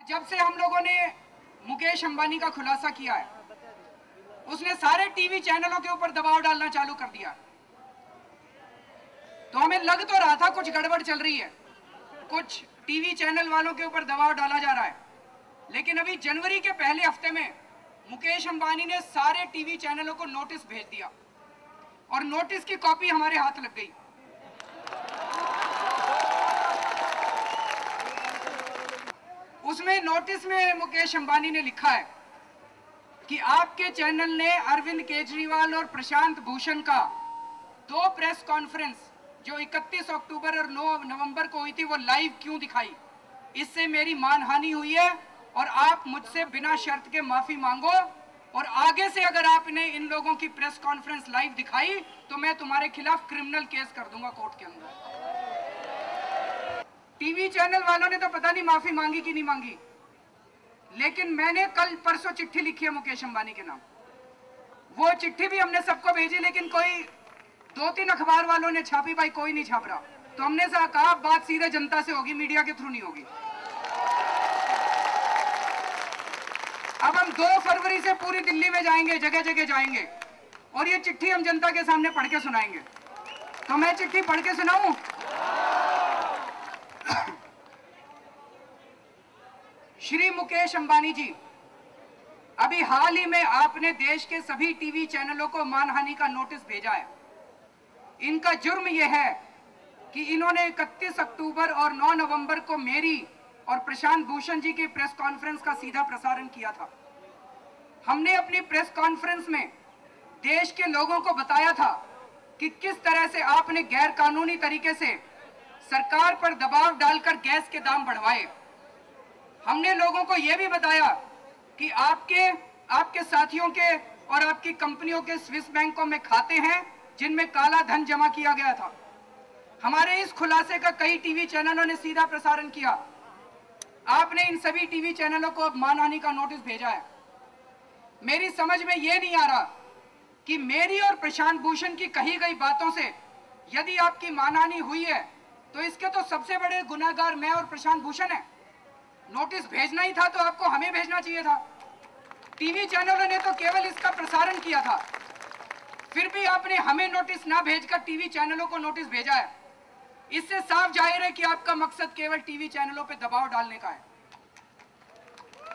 जब से हम लोगों ने मुकेश अंबानी का खुलासा किया है, उसने सारे टीवी चैनलों के ऊपर दबाव डालना चालू कर दिया। तो हमें लग तो रहा था कुछ गड़बड़ चल रही है, कुछ टीवी चैनल वालों के ऊपर दबाव डाला जा रहा है, लेकिन अभी जनवरी के पहले हफ्ते में मुकेश अंबानी ने सारे टीवी चैनलों को नोटिस भेज दिया और नोटिस की कॉपी हमारे हाथ लग गई। उसमें नोटिस में मुकेश अंबानी ने लिखा है कि आपके चैनल ने अरविंद केजरीवाल और प्रशांत भूषण का 2 प्रेस कॉन्फ्रेंस जो 31 अक्टूबर और 9 नवंबर को हुई थी वो लाइव क्यों दिखाई। इससे मेरी मानहानि हुई है और आप मुझसे बिना शर्त के माफी मांगो, और आगे से अगर आपने इन लोगों की प्रेस कॉन्फ्रेंस लाइव दिखाई तो मैं तुम्हारे खिलाफ क्रिमिनल केस कर दूंगा कोर्ट के अंदर। टीवी चैनल वालों ने तो पता नहीं माफी मांगी कि नहीं मांगी, लेकिन मैंने कल परसों चिट्ठी लिखी है मुकेश अंबानी के नाम। वो चिट्ठी भी हमने सबको भेजी, लेकिन कोई 2-3 अखबार वालों ने छापी, भाई कोई नहीं छाप रहा। तो हमने कहा बात सीधे जनता से होगी, मीडिया के थ्रू नहीं होगी। अब हम 2 फरवरी से पूरी दिल्ली में जाएंगे, जगह जगह जाएंगे, और ये चिट्ठी हम जनता के सामने पढ़ के सुनाएंगे। तो मैं चिट्ठी पढ़ के सुनाऊं? श्री मुकेश अंबानी जी, अभी हाल ही में आपने देश के सभी टीवी चैनलों को मानहानि का नोटिस भेजा है। इनका जुर्म यह है कि इन्होंने 31 अक्टूबर और 9 नवंबर को मेरी और प्रशांत भूषण जी की प्रेस कॉन्फ्रेंस का सीधा प्रसारण किया था। हमने अपनी प्रेस कॉन्फ्रेंस में देश के लोगों को बताया था कि किस तरह से आपने गैर कानूनी तरीके से सरकार पर दबाव डालकर गैस के दाम बढ़वाए। हमने लोगों को यह भी बताया कि आपके साथियों के और आपकी कंपनियों के स्विस बैंकों में खाते हैं जिनमें काला धन जमा किया गया था। हमारे इस खुलासे का कई टीवी चैनलों ने सीधा प्रसारण किया। आपने इन सभी टीवी चैनलों को मानहानि का नोटिस भेजा है। मेरी समझ में यह नहीं आ रहा कि मेरी और प्रशांत भूषण की कही गई बातों से यदि आपकी मानहानि हुई है तो इसके तो सबसे बड़े गुनाहगार मैं और प्रशांत भूषण है। नोटिस भेजना ही था तो आपको हमें भेजना चाहिए था। टीवी चैनलों ने तो केवल इसका प्रसारण किया था, फिर भी आपने हमें नोटिस ना भेजकर टीवी चैनलों को नोटिस भेजा है। इससे साफ जाहिर है कि आपका मकसद केवल टीवी चैनलों पर दबाव डालने का है।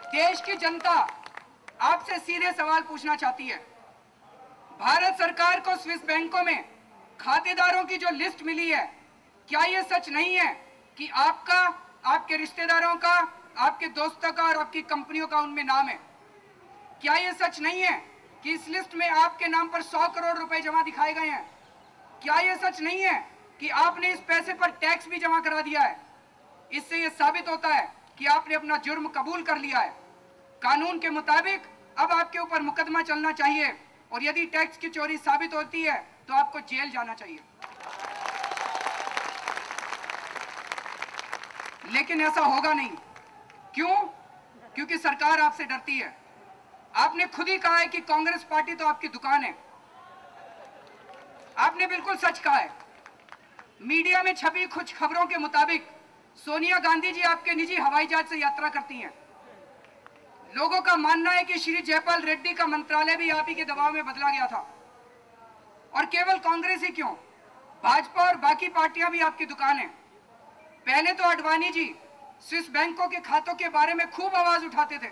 देश की जनता आपसे सीधे सवाल पूछना चाहती है। भारत सरकार को स्विस बैंकों में खातेदारों की जो लिस्ट मिली है, क्या यह सच नहीं है कि आपका, आपके रिश्तेदारों का, आपके दोस्तों का और आपकी कंपनियों का उनमें नाम है? क्या यह सच नहीं है कि इस लिस्ट में आपके नाम पर 100 करोड़ रुपए जमा दिखाए गए हैं? क्या यह सच नहीं है कि आपने इस पैसे पर टैक्स भी जमा करा दिया है? इससे यह साबित होता है कि आपने अपना जुर्म कबूल कर लिया है। कानून के मुताबिक अब आपके ऊपर मुकदमा चलना चाहिए, और यदि टैक्स की चोरी साबित होती है तो आपको जेल जाना चाहिए। लेकिन ऐसा होगा नहीं। क्यों? क्योंकि सरकार आपसे डरती है। आपने खुद ही कहा है कि कांग्रेस पार्टी तो आपकी दुकान है। आपने बिल्कुल सच कहा है। मीडिया में छपी कुछ खबरों के मुताबिक सोनिया गांधी जी आपके निजी हवाई जहाज से यात्रा करती हैं। लोगों का मानना है कि श्री जयपाल रेड्डी का मंत्रालय भी आप ही के दबाव में बदला गया था। और केवल कांग्रेस ही क्यों, भाजपा और बाकी पार्टियां भी आपकी दुकान है। पहले तो अडवाणी जी स्विस बैंकों के खातों के बारे में खूब आवाज उठाते थे,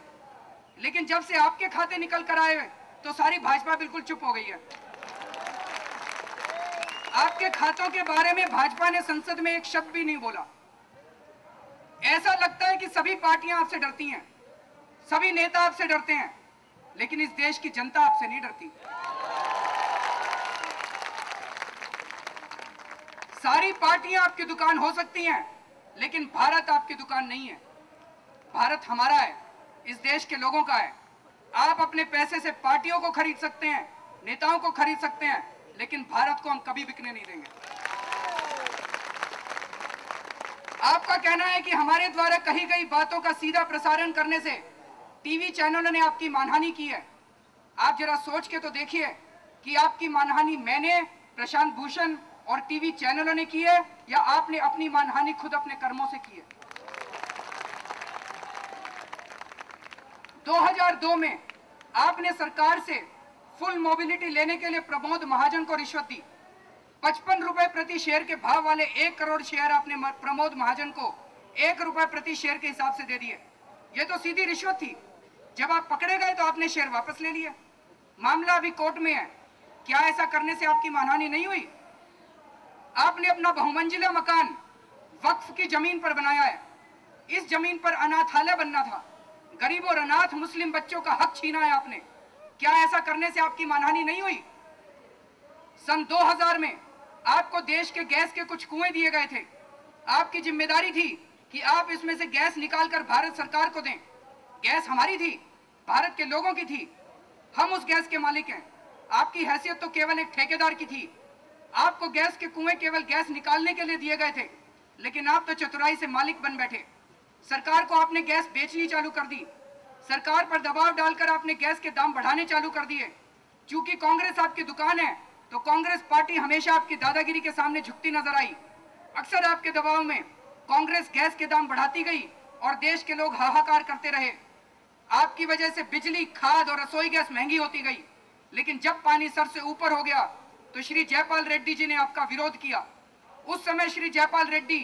लेकिन जब से आपके खाते निकल कर आए तो सारी भाजपा बिल्कुल चुप हो गई है। आपके खातों के बारे में भाजपा ने संसद में एक शब्द भी नहीं बोला। ऐसा लगता है कि सभी पार्टियां आपसे डरती हैं, सभी नेता आपसे डरते हैं, लेकिन इस देश की जनता आपसे नहीं डरती। सारी पार्टियां आपकी दुकान हो सकती हैं, लेकिन भारत आपकी दुकान नहीं है। भारत हमारा है, इस देश के लोगों का है। आप अपने पैसे से पार्टियों को खरीद सकते हैं, नेताओं को खरीद सकते हैं, लेकिन भारत को हम कभी बिकने नहीं देंगे। आपका कहना है कि हमारे द्वारा कही गई बातों का सीधा प्रसारण करने से टीवी चैनलों ने आपकी मानहानि की है। आप जरा सोच के तो देखिए कि आपकी मानहानि मैंने, प्रशांत भूषण और टीवी चैनलों ने की है, या आपने अपनी मानहानि खुद अपने कर्मों से की है। 2002 में आपने सरकार से फुल मोबिलिटी लेने के लिए प्रमोद महाजन को रिश्वत दी। 55 रुपए प्रति शेयर के भाव वाले 1 करोड़ शेयर आपने प्रमोद महाजन को 1 रुपए प्रति शेयर के हिसाब से दे दिए। ये तो सीधी रिश्वत थी। जब आप पकड़े गए तो आपने शेयर वापस ले लिए। मामला अभी कोर्ट में है। क्या ऐसा करने से आपकी मानहानि नहीं हुई? आपने अपना बहुमंजिला मकान वक्फ की जमीन पर बनाया है। इस जमीन पर अनाथालय बनना था। गरीब और अनाथ मुस्लिम बच्चों का हक छीना है आपने। क्या ऐसा करने से आपकी मानहानि नहीं हुई? सन 2000 में आपको देश के गैस के कुछ कुएं दिए गए थे। आपकी जिम्मेदारी थी कि आप इसमें से गैस निकालकर भारत सरकार को दें। गैस हमारी थी, भारत के लोगों की थी। हम उस गैस के मालिक हैं। आपकी हैसियत तो केवल एक ठेकेदार की थी। आपको गैस के कुएं केवल गैस निकालने के लिए दिए गए थे, लेकिन आप तो चतुराई से मालिक बन बैठे। सरकार को आपने गैस बेचनी चालू कर दी। सरकार पर दबाव डालकर आपने गैस के दाम बढ़ाने चालू कर दिए। चूंकि कांग्रेस आपकी दुकान है, तो कांग्रेस पार्टी हमेशा आपकी दादागिरी के सामने झुकती नजर आई। अक्सर आपके दबाव में कांग्रेस गैस के दाम बढ़ाती गई और देश के लोग हाहाकार करते रहे। आपकी वजह से बिजली, खाद और रसोई गैस महंगी होती गई। लेकिन जब पानी सर से ऊपर हो गया तो श्री जयपाल रेड्डी जी ने आपका विरोध किया। उस समय श्री जयपाल रेड्डी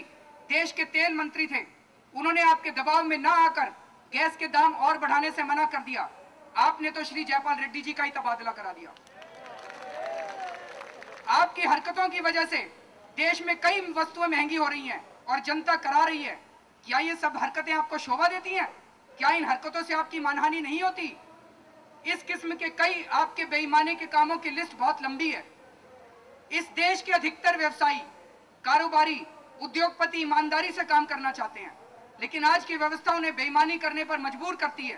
देश के तेल मंत्री थे। उन्होंने आपके दबाव में ना आकर गैस के दाम और बढ़ाने से मना कर दिया। आपने तो श्री जयपाल रेड्डी जी का ही तबादला करा दिया। आपकी हरकतों की वजह से देश में कई वस्तुएं महंगी हो रही हैं और जनता करा रही है। क्या ये सब हरकतें आपको शोभा देती हैं? क्या इन हरकतों से आपकी मानहानि नहीं होती? इस किस्म के कई आपके बेईमानी के कामों की लिस्ट बहुत लंबी है। इस देश के अधिकतर व्यवसायी, कारोबारी, उद्योगपति ईमानदारी से काम करना चाहते हैं, लेकिन आज की व्यवस्था उन्हें बेईमानी करने पर मजबूर करती है।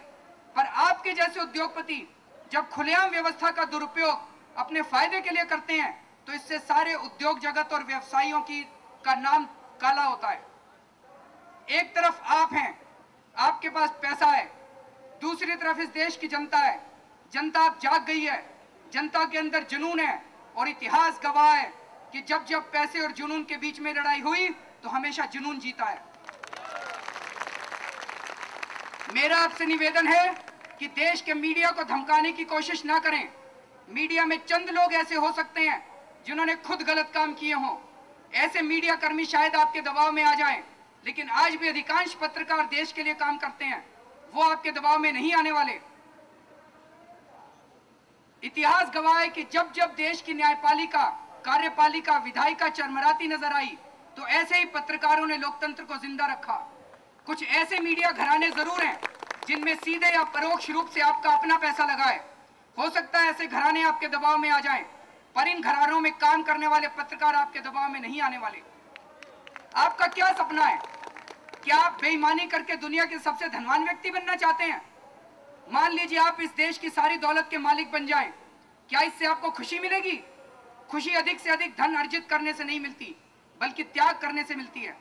पर आपके जैसे उद्योगपति जब खुलेआम व्यवस्था का दुरुपयोग अपने फायदे के लिए करते हैं, तो इससे सारे उद्योग जगत और व्यवसायियों का नाम काला होता है। एक तरफ आप हैं, आपके पास पैसा है, दूसरी तरफ इस देश की जनता है। जनता अब जाग गई है। जनता के अंदर जुनून है और इतिहास गवाह है कि जब जब पैसे और जुनून के बीच में लड़ाई हुई तो हमेशा जुनून जीता है। मेरा आपसे निवेदन है कि देश के मीडिया को धमकाने की कोशिश ना करें। मीडिया में चंद लोग ऐसे हो सकते हैं जिन्होंने खुद गलत काम किए हों। ऐसे मीडिया कर्मी शायद आपके दबाव में आ जाएं, लेकिन आज भी अधिकांश पत्रकार देश के लिए काम करते हैं। वो आपके दबाव में नहीं आने वाले। इतिहास गवाह है कि जब जब देश की न्यायपालिका, कार्यपालिका, विधायिका चरमराती नजर आई, तो ऐसे ही पत्रकारों ने लोकतंत्र को जिंदा रखा। कुछ ऐसे मीडिया घराने जरूर हैं जिनमें सीधे या परोक्ष रूप से आपका अपना पैसा लगा है। हो सकता है ऐसे घराने आपके दबाव में आ जाएं, पर इन घरानों में काम करने वाले पत्रकार आपके दबाव में नहीं आने वाले। आपका क्या सपना है? क्या आप बेईमानी करके दुनिया के सबसे धनवान व्यक्ति बनना चाहते हैं? मान लीजिए आप इस देश की सारी दौलत के मालिक बन जाएं, क्या इससे आपको खुशी मिलेगी? खुशी अधिक से अधिक धन अर्जित करने से नहीं मिलती, बल्कि त्याग करने से मिलती है।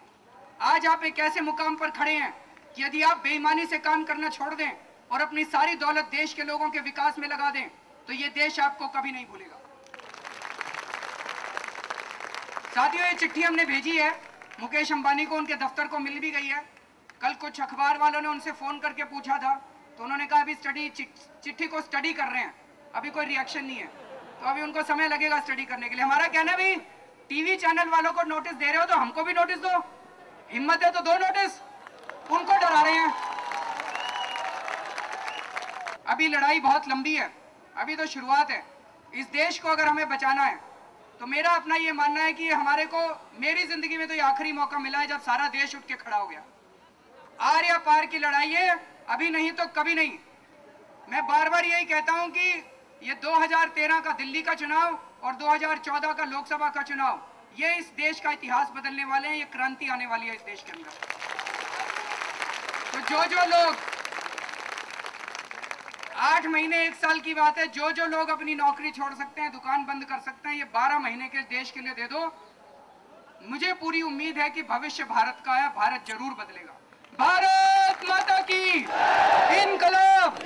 आज आप एक ऐसे मुकाम पर खड़े हैं कि यदि आप बेईमानी से काम करना छोड़ दें और अपनी सारी दौलत देश के लोगों के विकास में लगा दें, तो ये देश आपको कभी नहीं भूलेगा। साथियों, ये चिट्ठी हमने भेजी है मुकेश अंबानी को, उनके दफ्तर को मिल भी गई है। कल कुछ अखबार वालों ने उनसे फोन करके पूछा था, तो उन्होंने कहा अभी चिट्ठी को स्टडी कर रहे हैं, अभी कोई रिएक्शन नहीं है, तो अभी उनको समय लगेगा स्टडी करने के लिए। हमारा कहना भी, टीवी चैनल वालों को नोटिस दे रहे हो तो हमको भी नोटिस दो, हिम्मत है तो दो नोटिस। उनको डरा रहे हैं। अभी लड़ाई बहुत लंबी है, अभी तो शुरुआत है। इस देश को अगर हमें बचाना है तो मेरा अपना ये मानना है कि हमारे को, मेरी जिंदगी में तो ये आखिरी मौका मिला है जब सारा देश उठ के खड़ा हो गया। आर या पार की लड़ाई है, अभी नहीं तो कभी नहीं। मैं बार बार यही कहता हूं कि ये 2013 का दिल्ली का चुनाव और 2014 का लोकसभा का चुनाव, ये इस देश का इतिहास बदलने वाले हैं। ये क्रांति आने वाली है इस देश के अंदर। तो जो लोग 8 महीने 1 साल की बात है, जो लोग अपनी नौकरी छोड़ सकते हैं, दुकान बंद कर सकते हैं, ये 12 महीने के देश के लिए दे दो। मुझे पूरी उम्मीद है कि भविष्य भारत का है, भारत जरूर बदलेगा। भारत माता की इनकलाब।